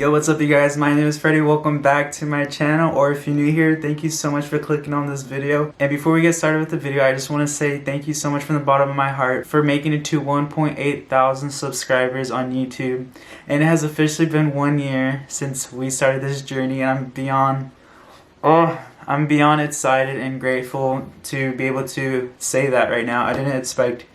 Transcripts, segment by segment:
Yo, what's up you guys? My name is Freddie. Welcome back to my channel, or if you're new here, thank you so much for clicking on this video. And before we get started with the video, I just want to say thank you so much from the bottom of my heart for making it to 1.8 thousand subscribers on YouTube. And it has officially been 1 year since we started this journey, and I'm beyond excited and grateful to be able to say that right now. I didn't expect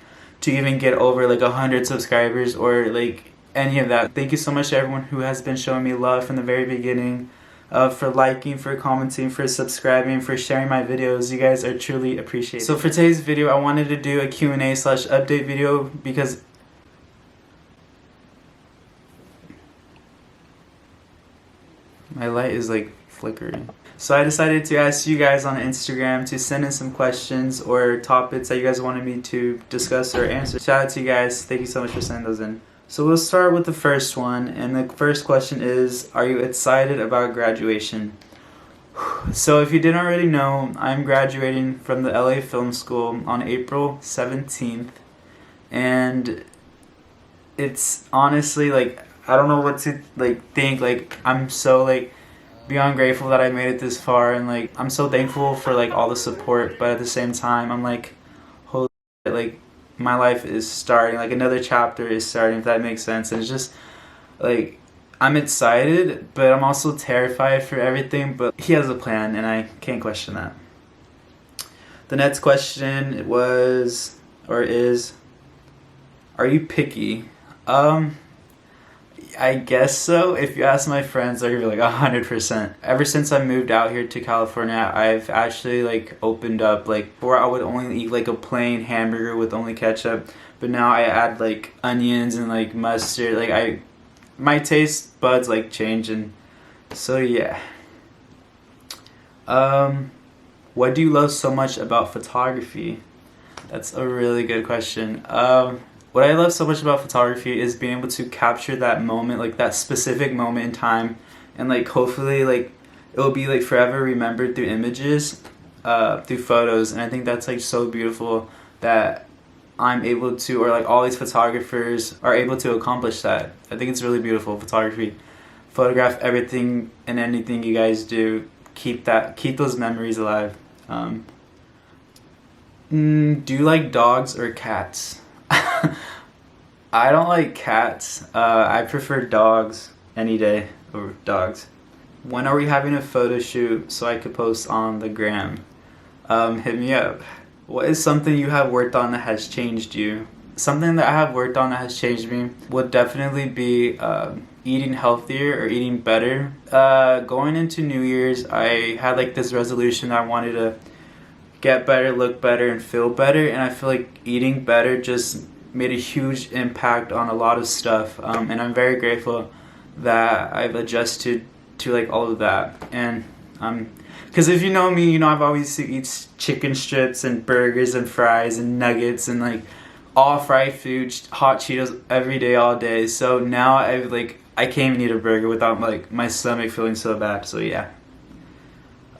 to even get over like 100 subscribers or like any of that. Thank you so much to everyone who has been showing me love from the very beginning, for liking, for commenting, for subscribing, for sharing my videos. You guys are truly appreciated. So for today's video, I wanted to do a Q&A/update video because my light is like flickering. So I decided to ask you guys on Instagram to send in some questions or topics that you guys wanted me to discuss or answer. Shout out to you guys. Thank you so much for sending those in. So we'll start with the first one, and the first question is, are you excited about graduation? So if you didn't already know, I'm graduating from the LA Film School on April 17th, and it's honestly like, I don't know what to like think. Like, I'm so like beyond grateful that I made it this far, and like I'm so thankful for like all the support, but at the same time I'm like, holy shit, like my life is starting, like another chapter is starting, if that makes sense. And it's just like, I'm excited, but I'm also terrified for everything, but he has a plan and I can't question that. The next question was, or is, are you picky? I guess so. If you ask my friends, they're gonna be like 100%. Ever since I moved out here to California, I've actually like opened up. Like before, I would only eat like a plain hamburger with only ketchup, but now I add like onions and like mustard. Like my taste buds like change, and so yeah. What do you love so much about photography? That's a really good question. What I love so much about photography is being able to capture that moment, like that specific moment in time, and like hopefully like it will be like forever remembered through images, through photos. And I think that's like so beautiful that I'm able to, or like all these photographers are able to accomplish that. I think it's really beautiful. Photography, photograph everything and anything you guys do. Keep those memories alive. Do you like dogs or cats? I don't like cats. I prefer dogs any day over dogs. When are we having a photo shoot so I could post on the gram? Hit me up. What is something you have worked on that has changed you? Something that I have worked on that has changed me would definitely be eating healthier or eating better. Going into New Year's, I had like this resolution that I wanted to get better, look better, and feel better, and I feel like eating better just made a huge impact on a lot of stuff, and I'm very grateful that I've adjusted to like all of that. And because if you know me, you know I've always eat chicken strips and burgers and fries and nuggets and like all fried food, hot Cheetos every day, all day. So now I can't even eat a burger without like my stomach feeling so bad. So yeah.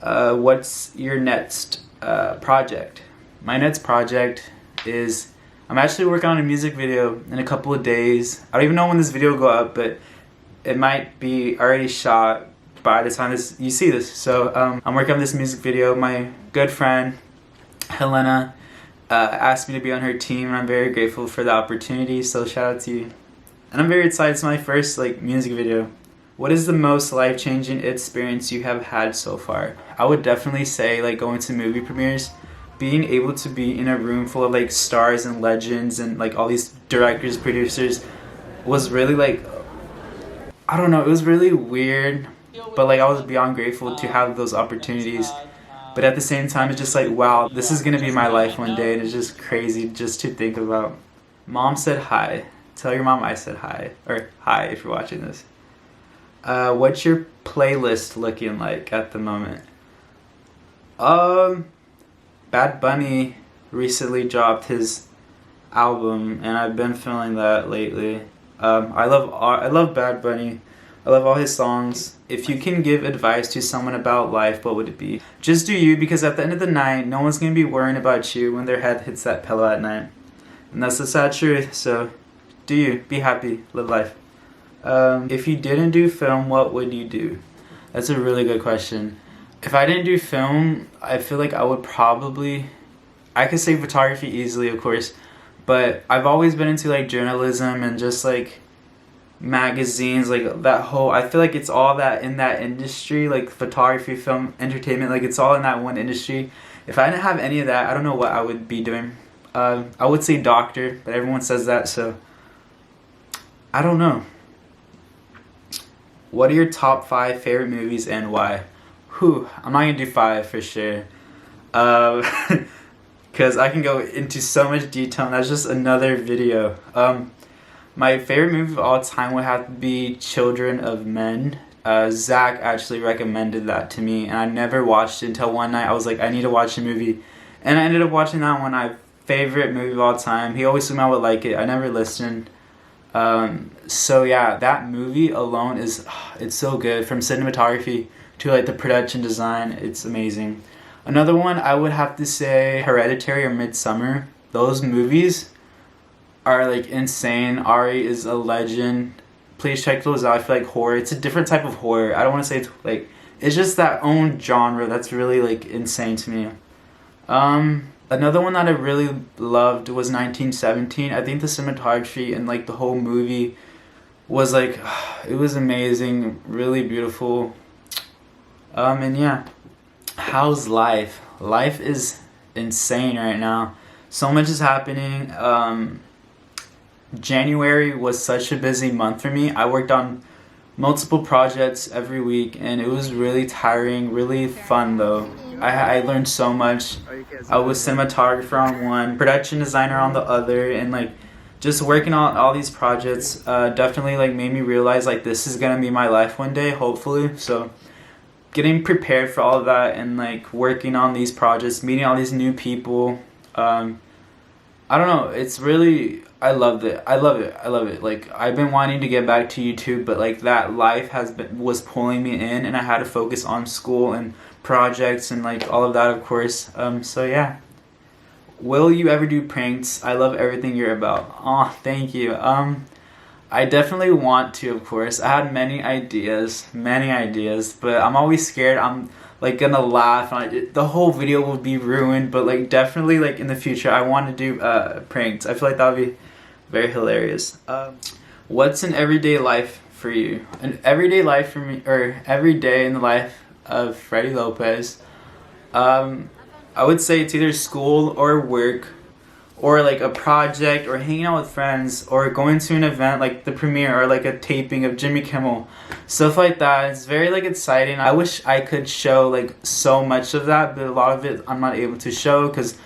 What's your next project? My next project is, I'm actually working on a music video in a couple of days. I don't even know when this video will go up, but it might be already shot by the time you see this. So I'm working on this music video. My good friend Helena asked me to be on her team, and I'm very grateful for the opportunity, so shout out to you. And I'm very excited. It's my first like music video. What is the most life-changing experience you have had so far? I would definitely say like going to movie premieres. Being able to be in a room full of like stars and legends and like all these directors, producers was really like, I don't know, it was really weird, but like I was beyond grateful to have those opportunities. But at the same time, it's just like, wow, this is gonna be my life one day, and it's just crazy just to think about. Mom said hi. Tell your mom I said hi, or hi if you're watching this. What's your playlist looking like at the moment? Bad Bunny recently dropped his album, and I've been feeling that lately. I love Bad Bunny. I love all his songs. If you can give advice to someone about life, what would it be? Just do you, because at the end of the night, no one's gonna be worrying about you when their head hits that pillow at night. And that's the sad truth, so do you. Be happy. Live life. If you didn't do film, what would you do? That's a really good question. If I didn't do film, I feel like I would probably, I could say photography easily, of course, but I've always been into like journalism and just like magazines, like that whole, I feel like it's all that in that industry, like photography, film, entertainment, like it's all in that one industry. If I didn't have any of that, I don't know what I would be doing. I would say doctor, but everyone says that, so I don't know. What are your top 5 favorite movies and why? Whew, I'm not gonna do 5 for sure. Because I can go into so much detail, and that's just another video. My favorite movie of all time would have to be Children of Men. Zach actually recommended that to me, and I never watched it until one night. I was like, I need to watch a movie. And I ended up watching that one. My favorite movie of all time. He always told me I would like it. I never listened. So yeah, that movie alone is, it's so good. From cinematography to like the production design, it's amazing. Another one I would have to say Hereditary or Midsummer. Those movies are like insane. Ari is a legend. Please check those out. I feel like horror. It's a different type of horror. I don't want to say it's like, it's just that own genre that's really like insane to me. Another one that I really loved was 1917. I think the cinematography and like the whole movie was like, it was amazing, really beautiful. And yeah, how's life? Life is insane right now. So much is happening. January was such a busy month for me. I worked on multiple projects every week, and it was really tiring, really fun though. I learned so much. I was cinematographer on one, production designer on the other, and like just working on all these projects definitely like made me realize like this is gonna be my life one day, hopefully. So getting prepared for all of that and like working on these projects, meeting all these new people. I don't know, it's really, I loved it. I love it. Like I've been wanting to get back to YouTube, but like that life was pulling me in, and I had to focus on school and projects and like all of that, of course. So yeah. Will you ever do pranks? I love everything you're about. Aw, thank you. I definitely want to, of course. I had many ideas, but I'm always scared I'm like gonna laugh and the whole video will be ruined, but like definitely like in the future I want to do pranks. I feel like that would be very hilarious. What's an everyday life for you? An everyday life for me, or every day in the life of Freddie-lopez. I would say it's either school or work, or like a project, or hanging out with friends, or going to an event like the premiere or like a taping of Jimmy Kimmel, stuff like that. It's very like exciting. I wish I could show like so much of that, but a lot of it I'm not able to show because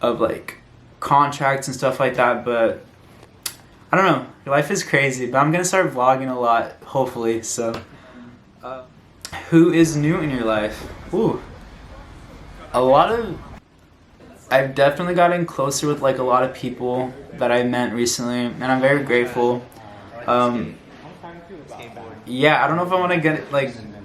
of like contracts and stuff like that. But I don't know, life is crazy, but I'm gonna start vlogging a lot, hopefully. So who is new in your life? Ooh, I've definitely gotten closer with like a lot of people that I met recently, and I'm very grateful. Yeah, I don't know if I want to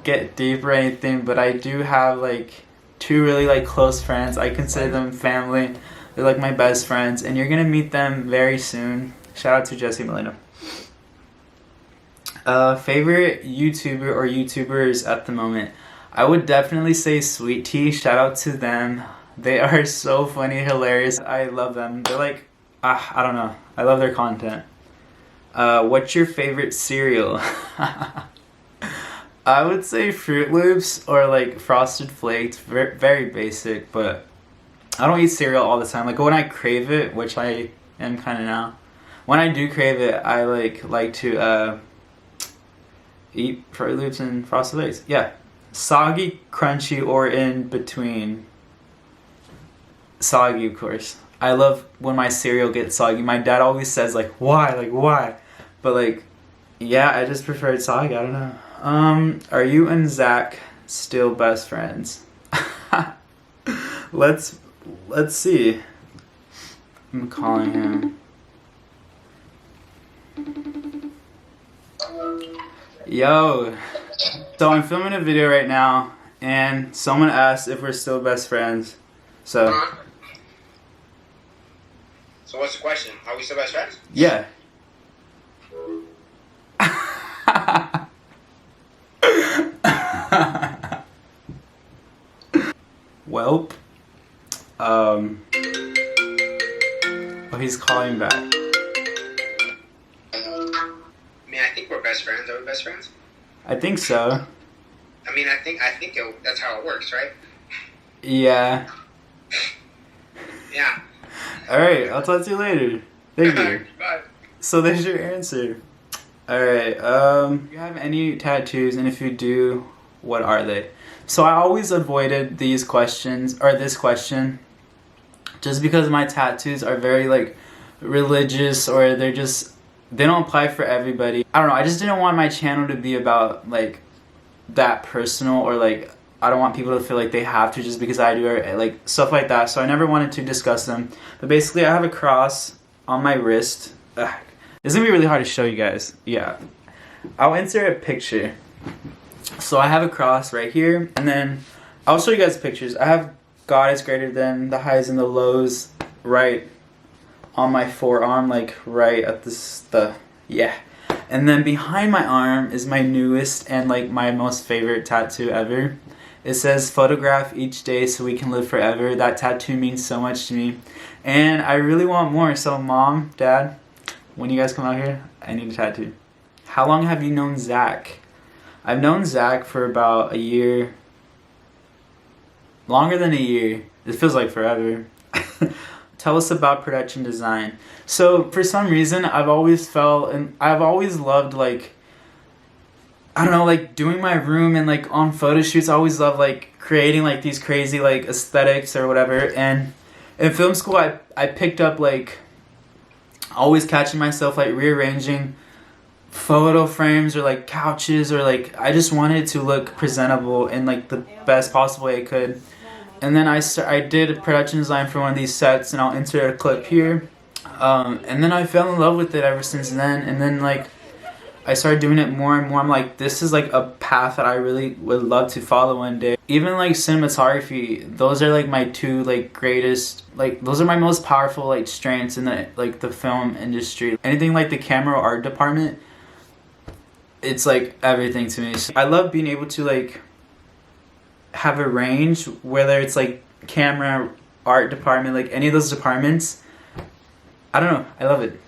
get deep or anything, but I do have like 2 really like close friends. I consider them family. They're like my best friends, and you're gonna meet them very soon. Shout out to Jesse Molina. Favorite YouTuber or YouTubers at the moment? I would definitely say Sweet Tea. Shout out to them. They are so funny, hilarious. I love them. They're like, I don't know. I love their content. What's your favorite cereal? I would say Fruit Loops or like Frosted Flakes. Very, very basic, but I don't eat cereal all the time. Like when I crave it, which I am kind of now. When I do crave it, I like to eat Fruit Loops and Frosted Flakes. Yeah. Soggy, crunchy, or in between. Soggy, of course. I love when my cereal gets soggy. My dad always says like, why? But like, yeah, I just prefer it soggy. I don't know. Are you and Zach still best friends? Let's see. I'm calling him. Yo. So I'm filming a video right now, and someone asked if we're still best friends. So what's the question? Are we still best friends? Yeah. Welp. Oh, he's calling back. I mean, I think we're best friends. Are we best friends? I think so. I mean, I think that's how it works, right? Yeah. Yeah. Alright, I'll talk to you later. Thank you. Bye. So there's your answer. Alright, do you have any tattoos, and if you do, what are they? So I always avoided these questions, or this question, just because my tattoos are very, like, religious, or they don't apply for everybody. I don't know, I just didn't want my channel to be about, like, that personal, or, like, I don't want people to feel like they have to just because I do, or, like, stuff like that, so I never wanted to discuss them. But basically, I have a cross on my wrist. Ugh. It's gonna be really hard to show you guys. Yeah. I'll insert a picture. So I have a cross right here, and then I'll show you guys pictures. I have God is greater than the highs and the lows right on my forearm, like right at yeah. And then behind my arm is my newest and like my most favorite tattoo ever. It says, photograph each day so we can live forever. That tattoo means so much to me. And I really want more. So Mom, Dad, when you guys come out here, I need a tattoo. How long have you known Zach? I've known Zach for about a year. Longer than a year. It feels like forever. Tell us about production design. So for some reason, I've always loved, like, I don't know, like doing my room and like on photo shoots. I always loved like creating like these crazy like aesthetics or whatever. And in film school, I picked up like always catching myself like rearranging photo frames or like couches, or like I just wanted to look presentable in like the best possible way I could. And then I did a production design for one of these sets, and I'll insert a clip here. And then I fell in love with it ever since then. And then like I started doing it more and more. I'm like, this is like a path that I really would love to follow one day. Even like cinematography, those are like my two like greatest, like those are my most powerful like strengths in the like the film industry. Anything like the camera or art department, it's like everything to me. So I love being able to like have a range, whether it's like camera, art department, like any of those departments. I don't know, I love it.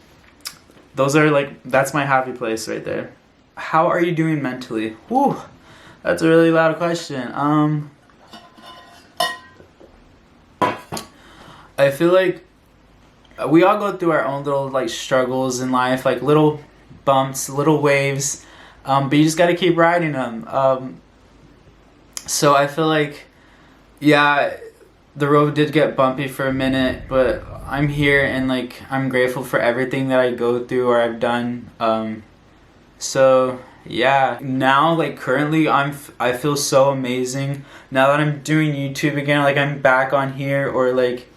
Those are like, that's my happy place right there. How are you doing mentally? Whew, that's a really loud question. I feel like we all go through our own little like struggles in life, like little bumps, little waves, but you just gotta keep riding them. So I feel like, yeah, the road did get bumpy for a minute, but I'm here, and like I'm grateful for everything that I go through or I've done. So yeah, now like currently I feel so amazing now that I'm doing YouTube again. Like I'm back on here, or like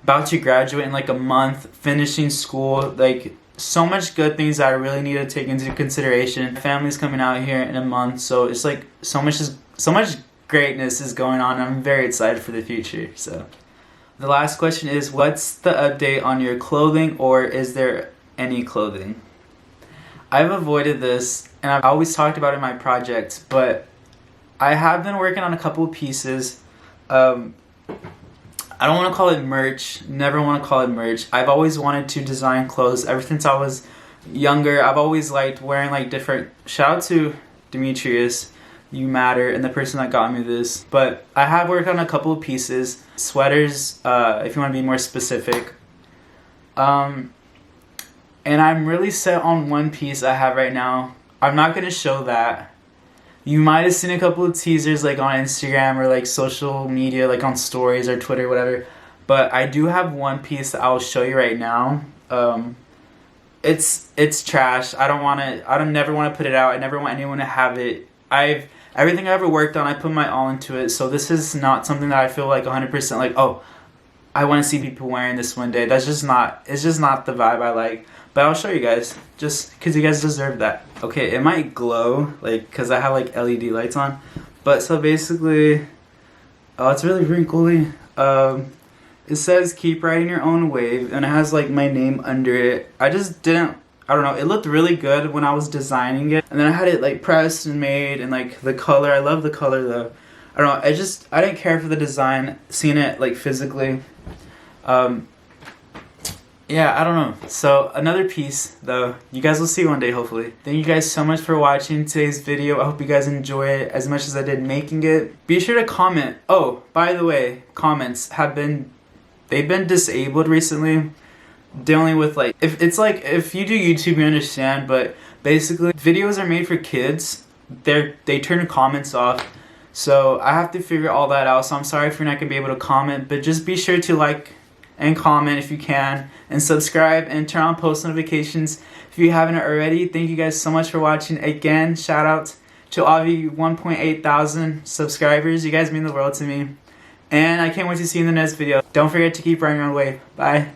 about to graduate in like a month, finishing school. Like so much good things that I really need to take into consideration. Family's coming out here in a month, so it's like so much greatness is going on. I'm very excited for the future. So the last question is, what's the update on your clothing, or is there any clothing? I've avoided this, and I've always talked about it in my projects, but I have been working on a couple of pieces. I don't want to call it merch, never want to call it merch. I've always wanted to design clothes ever since I was younger. I've always liked wearing like different, shout out to Demetrius, you matter, and the person that got me this. But I have worked on a couple of pieces, sweaters, if you want to be more specific. And I'm really set on one piece I have right now. I'm not going to show that. You might have seen a couple of teasers like on Instagram or like social media, like on stories or Twitter, whatever. But I do have one piece that I'll show you right now. It's trash. I don't never want to put it out. I never want anyone to have it. Everything I ever worked on, I put my all into it. So this is not something that I feel like 100% like, oh, I want to see people wearing this one day. It's just not the vibe I like. But I'll show you guys, just because you guys deserve that. Okay, it might glow, like, because I have, like, LED lights on. But, so basically, oh, it's really wrinkly. It says, keep riding your own wave, and it has, like, my name under it. I just didn't I don't know, it looked really good when I was designing it. And then I had it like pressed and made, and like the color, I love the color though. I don't know, I didn't care for the design, seeing it like physically. Yeah, I don't know. So another piece though, you guys will see one day hopefully. Thank you guys so much for watching today's video. I hope you guys enjoy it as much as I did making it. Be sure to comment. Oh, by the way, comments they've been disabled recently. Dealing with like, if you do YouTube you understand, but basically videos are made for kids. They turn comments off. So I have to figure all that out. So I'm sorry if you're not gonna be able to comment, but just be sure to like and comment if you can, and subscribe and turn on post notifications if you haven't already. Thank you guys so much for watching. Again, shout out to all of you 1.8 thousand subscribers. You guys mean the world to me. And I can't wait to see you in the next video. Don't forget to keep riding your own wave. Bye.